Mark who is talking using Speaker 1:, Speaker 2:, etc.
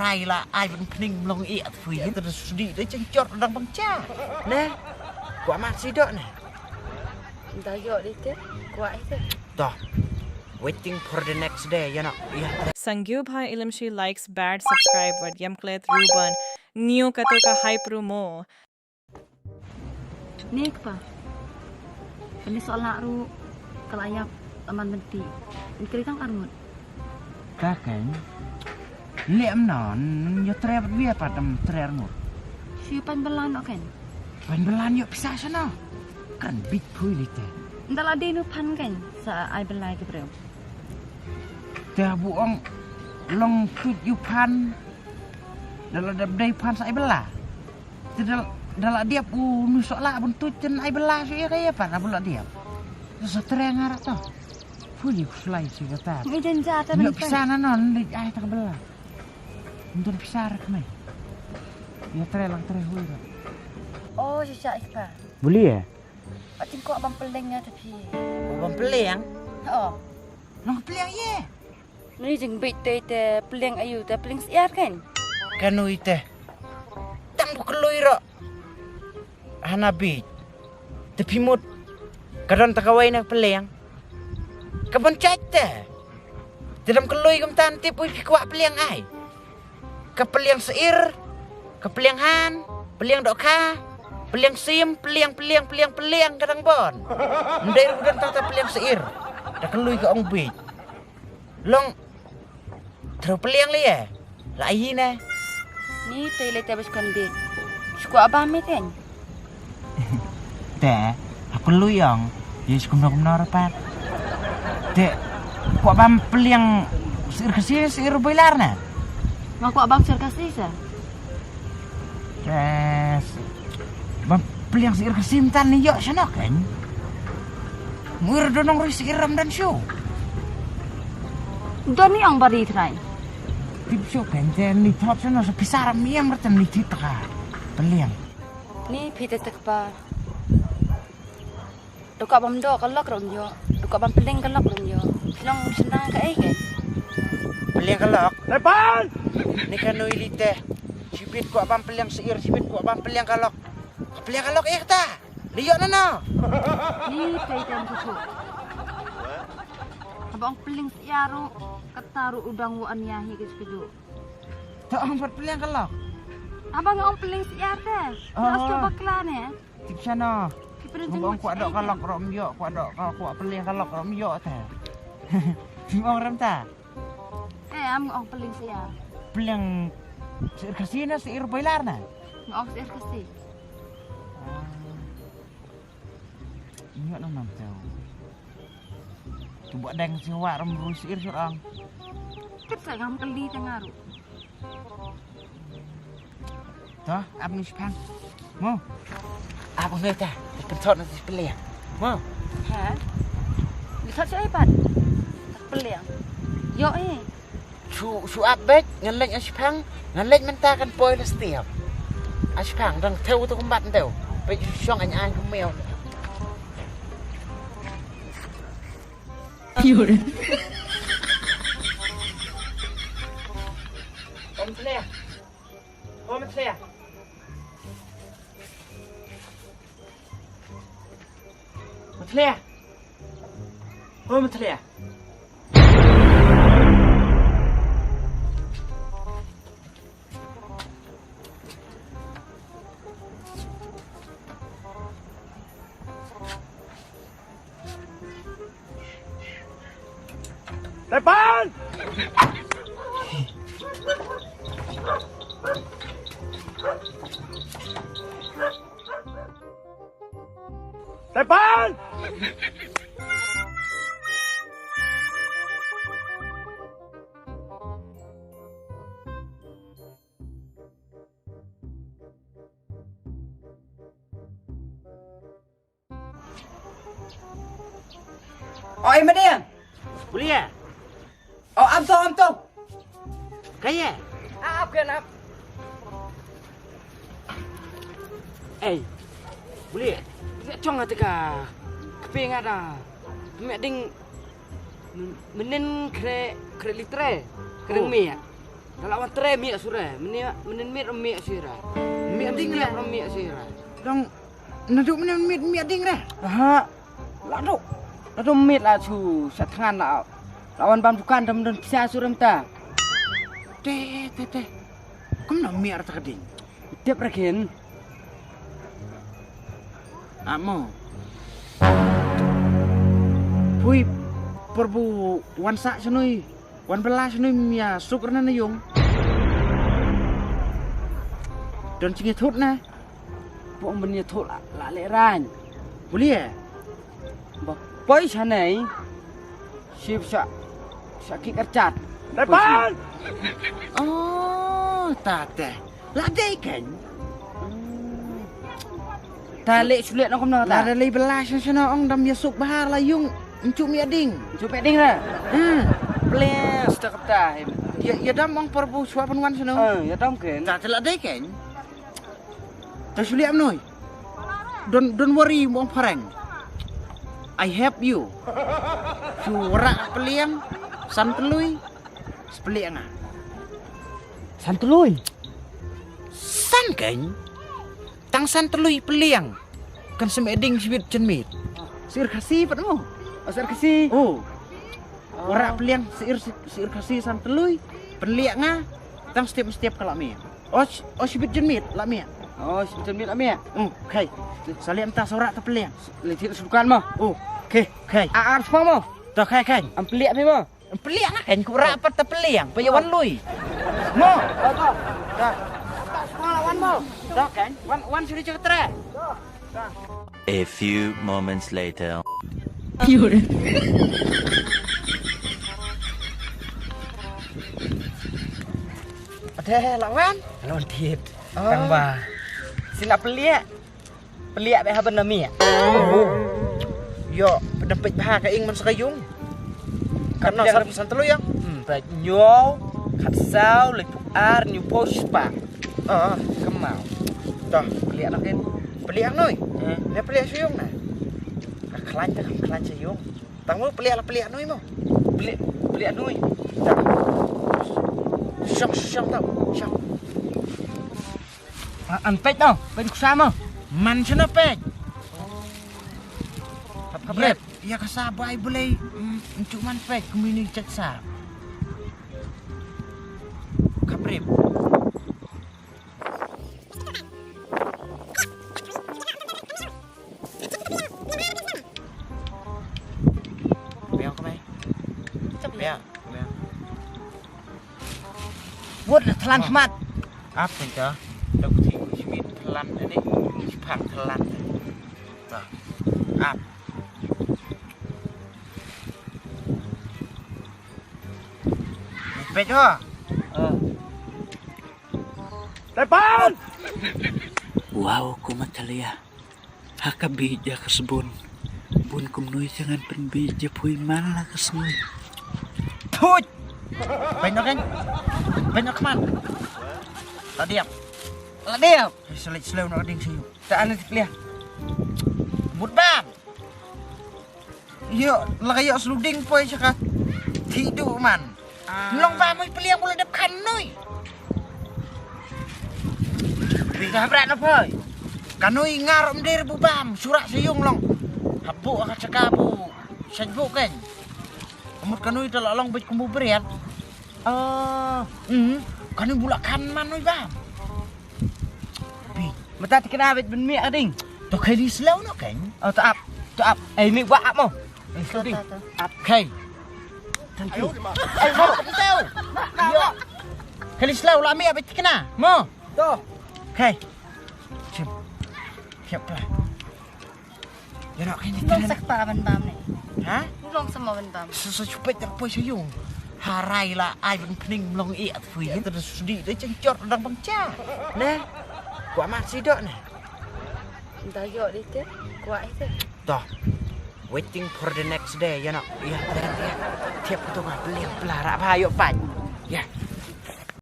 Speaker 1: rai lah ai vẫn pning long ia phui terus di dia cencot orang bangca. Nah. Kuat masih dok nah.
Speaker 2: Entah yok di tu. Kuat itu.
Speaker 1: Dah. Waiting for the next day, ya nak. Ya.
Speaker 3: Sangyub Bhai Ilimshi likes bad subscribe but Yamklet Ruban Neo Katoka Hypro Mo.
Speaker 2: Ni apa? Ini soal nak ru kelayak aman menti. Ini kerita karmut.
Speaker 1: Kakek. Liam non, yo trep dia padam trermu.
Speaker 2: Siapa belan kan?
Speaker 1: Pan belan yo pisah sana. Kan big pui lite.
Speaker 2: Entah lah dia nu pan kan sa ai belai ke bro.
Speaker 1: Dah buang long tut yu pan. Dalam dai pan sa ai bela. Tidak dalam dia nu sola bun tutjen ai bela sih kaya pan abul dia. Sa treng arak to. Pui fly sih kata.
Speaker 2: Ni janjata
Speaker 1: Yo
Speaker 2: ni
Speaker 1: pisah non li ai tak bela. Untuk pisah rek mai. Ya trelang hui.
Speaker 2: Oh, sisa ipa.
Speaker 1: Boleh ya?
Speaker 2: Pati kok abang pelengnya tapi.
Speaker 1: Abang peleng?
Speaker 2: Oh.
Speaker 1: Long peleng ye.
Speaker 2: Ni jeng bit te peleng ayu te peleng siar kan?
Speaker 1: Kanu ite. Tang bu keloi ro. Hanabi. Tapi mut. Karon takawai nak peleng. Kabon cate. Dalam keloi kum tanti pui kuak peleng ai. Ke peleng seir. Ke peleng han. Peleng dokha. Peleng sim, peleng kadang bon. Ndai udan tata peleng seir. Dah kelui ke ong bit. Long terus peleng li ya. Lai na.
Speaker 2: Ni te le te bes kan dit. Suku abang me kan?
Speaker 1: Teh, aku luyang. Yes kumna rapat. Teh, kok bam peleng seir boilar na.
Speaker 2: Ngaku abang sir kasih sa.
Speaker 1: Yes. Bam peleng seir kesimtan ni yo sana kan. Muir donong ri seir dan show.
Speaker 2: Dan ni ang bari try.
Speaker 1: Tip show kan ni top sana sa pisara miam ratan ni titra. Peleng.
Speaker 2: Ni pita tekpa. Duka bam do kalak rom yo. Duka bam peleng kalak rom yo. Long senang ka ai ke.
Speaker 1: Peleng kalak. Lepan. Ni kan noilite. Sipit ko abang peleng seir, sipit ko abang peleng kalak. Peleng kalak ta. Liok na.
Speaker 2: Ni kaitan kucu. Abang peleng siaru kataru udang wuan yahi ke sekeju.
Speaker 1: Tak ampat peleng kalak.
Speaker 2: Abang ang peleng siar te. Terus coba kelan ya.
Speaker 1: Tip sana. Abang kuat dok kalak
Speaker 2: kalak.
Speaker 1: rom yo, kuat dok kuat peleng kalak rom yo ta. Abang ram ta.
Speaker 2: Ang peleng siar.
Speaker 1: Peleng seir kasina seir boilar na.
Speaker 2: Ang siar kasih.
Speaker 1: Ingat lah nanti. Coba deng si wak rom rusir surang.
Speaker 2: Kita ngam keli tengaru.
Speaker 1: Toh, ab ni sepang. Mau? Apa ni ta? Pentot nanti peleng. Mau?
Speaker 2: Ha? Lihat saya pan. Peleng. Yo
Speaker 1: Su abek ngelek sepang, ngelek mentakan poi la setiap. Sepang dang teu tu kumbat teu. Pe syong an kumel.
Speaker 3: Pure.
Speaker 1: Om Tlea. Om Tlea. Om Tlea. Om Tlea. Depan! Depan!
Speaker 4: Oh, em đi.
Speaker 1: Boleh ya?
Speaker 4: Oh, am to.
Speaker 1: Kaya?
Speaker 4: Ap kan ap.
Speaker 1: Boleh?
Speaker 4: Dia cong ata ka. Keping ada. Mek ding menen kre litre. Kereng mi ya. Kalau wan tre mi sura, menin mi sira.
Speaker 1: Mi ading
Speaker 4: Dia
Speaker 1: lah.
Speaker 4: mi sira.
Speaker 1: Dong naduk mi ading lah.
Speaker 4: Ha. Lado mi lah chu satngan lah. Lawan bam bukan dan bisa suram ta.
Speaker 1: Teh. Kum nak mi arta kading.
Speaker 4: Tiap regen.
Speaker 1: Amo. Pui perbu wan sak senoi. Wan belas senoi mia sukrna na yung. Don cingi thut na.
Speaker 4: Bong benia thot la le ran.
Speaker 1: Boleh?
Speaker 4: Ba poi chanai. Sip sakit kercat.
Speaker 1: Depan. Oh, tata. Ladai kan?
Speaker 4: Talik sulit nak kena
Speaker 1: Lah
Speaker 4: ta.
Speaker 1: ada lay belas sana ong dam ya suk bahar la yung. Encuk mi ading.
Speaker 4: Cupe ding lah.
Speaker 1: Bless.
Speaker 4: Stak ta.
Speaker 1: Ya dam ong perbu suapan wan sana.
Speaker 4: Ya dom ken.
Speaker 1: Tak ladai kan? Tak sulit am noi. Don't worry mong parang. I help you. Surak peliang santelui sepeliang ah.
Speaker 4: Santului.
Speaker 1: San kan? Tang santelui peliang. Kan semeding sibit cenmit. Sir kasih patmu.
Speaker 4: Asar kesi.
Speaker 1: Oh. Warak peliang sir kasih santelui peliang ah. Tang setiap kalau mi. Oh sibit cenmit lah mi.
Speaker 4: Oh, macam ni lah mi.
Speaker 1: Okay. Salim tak sorak tak peliang.
Speaker 4: Lecit sukan mah.
Speaker 1: Oh. Okay.
Speaker 4: Aar semua mah.
Speaker 1: Tak kan.
Speaker 4: Ampeliak mi mah.
Speaker 1: Peliang kan ku rapat tak peliang. Payawan lui. Mo.
Speaker 4: Tak. Tak semua lawan mah.
Speaker 1: Tak kan? Wan sudah cakap tera.
Speaker 5: A few moments later.
Speaker 1: Ada lawan?
Speaker 4: Lawan tiap.
Speaker 1: Oh.
Speaker 4: Kang ba. Sila peliak. Peliak be haben mi.
Speaker 1: Yo, pedempet bahar ka ing man sakayung. Karena
Speaker 4: Kapiliang
Speaker 1: satu santelo yang.
Speaker 4: Baik nyow, kat sau, lek ar new post pa. Kemau.
Speaker 1: Dah,
Speaker 4: Peliak nak kan.
Speaker 1: peliang noi. Dia peliang sayung nah. Kelan sayung. Tangmu peliak noi mo.
Speaker 4: Peliak nui.
Speaker 1: Dah. Syong tau. Syong.
Speaker 4: An pet no, pet kusama.
Speaker 1: Man sana pek.
Speaker 4: Kabrep.
Speaker 1: Ya kasabay boleh. Cuman pek kumini cek sa. Kabrep. Biang kemai. Biang.
Speaker 4: Wut telan semat.
Speaker 1: Apa itu? Dak tiชีวิต telan iniผัก telan. Tuh. Ap. Pet ho. Depan.
Speaker 6: Wow, kumatalia. Hakabija kasbon. Bun kumnoy jangan penbija puy malah kasnoy.
Speaker 1: Tut. Banyak kan? Banyak man. Ladiap.
Speaker 4: Ladiap.
Speaker 1: Selit slow nak ding siyo.
Speaker 4: Tak anu peliak.
Speaker 1: Mut bang. Yo, lagi yo sluding poy saka. Tidu man. Long ba moy peliang mula dep kan noy.
Speaker 4: Dah berat no poy.
Speaker 1: Kanoi ngarom dir bubam surak siyung long. Habu ka cakabu. Sajbu kan. Amut kanoi talong bet kumbu berat. Kanoi bulak kan man noy bam.
Speaker 4: Mata tikna bet ben mi ading.
Speaker 1: To kai di slow no kan.
Speaker 4: Oh tak up. Mi buat up mo. Sluding.
Speaker 1: Up kai.
Speaker 4: Thank you.
Speaker 1: Ay mo tao. Yo. Kali slow la mi abet kena. Mo.
Speaker 4: Tu.
Speaker 1: Kai. Sim. Siap lah. Ya nak kan
Speaker 2: Long sakta ban-bam ni.
Speaker 1: Ha?
Speaker 2: Long sama ban-bam.
Speaker 1: Sesupet tak poy sayung. Harai lah ai ben pening long i at fui itu sudi dia cencot dang bangca. Nah. Gua masih dok ni.
Speaker 2: Dah yo di tu. Kuat itu.
Speaker 1: Dah. Waiting for the next day ya nak. Ya, tiap tu ngah beli pelara apa ayo pan. Ya.